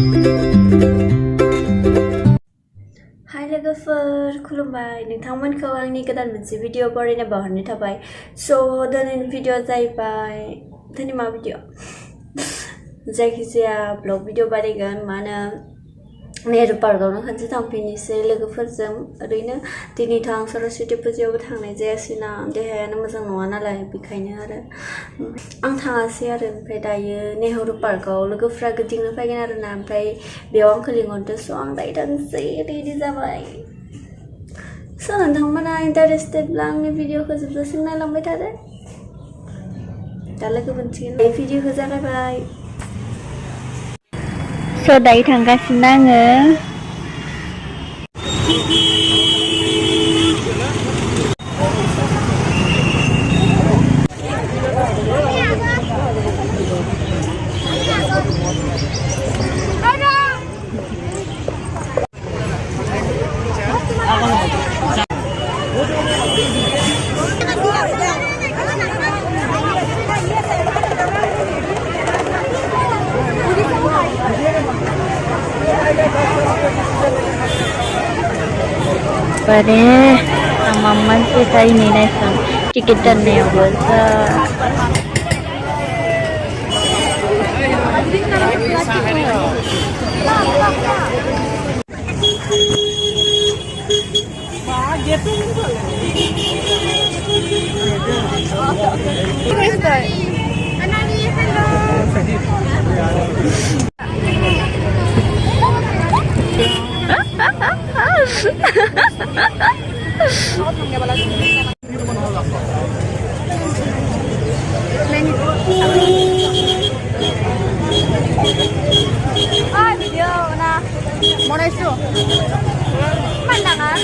Hai लोगोफोर खुलुमबाय नोंथांमोनखौ आंनि गोदान मोनसे भिडिअ बरायना बावहरनाय थाबाय दिनैनि भिडिअ जाहैबाय दिनै मा भिडिअ जायखिजाया ब्लग भिडिअ बानायगोन मानो नेहरू पार्कआवनो खनसे थांफिननोसै लोगोफोरजों ओरैनो दिनैथ' आं सरस्वती फुजायावबो थांनाय जायासैना देहायानो मोजां नङा नालाय बेखायनो आरो आं थाङासै आरो ओमफ्राय दायो नेहरू पार्कआव लोगोफ्रा गिदिंनो फैगोन आरोना ओमफ्राय बेयाव आंखौ लिंहरदों स' आं दायो थांसै रेडि जाबाय स' नोंथांमोना इन्टारेस्टेडब्ला आंनि भिडिअखौ जोबजासिम नायलांबाय थादो दा लोगो मोनसिगोन बे भिडिअखौ जागायबाय दायो थांगासिनो आङो Pare sama kita ini naik tiketan yang besar. Video na. Mana itu? Mana kan?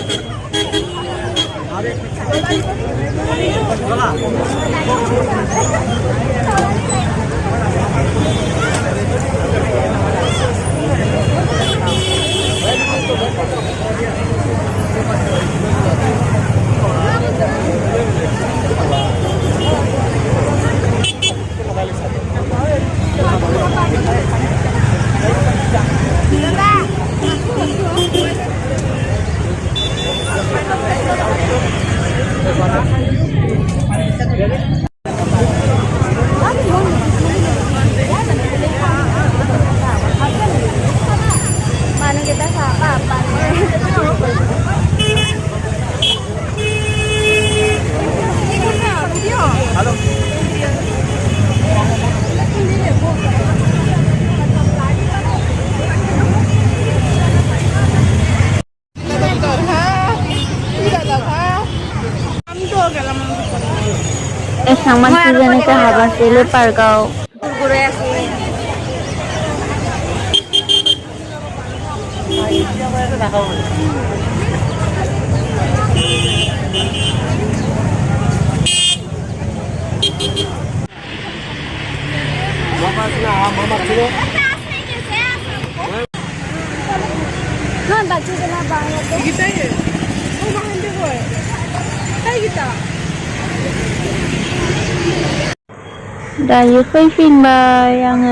Mana kita kapan? Halo. Sama season itu habis dulu parkau. Dah, you free film ba yang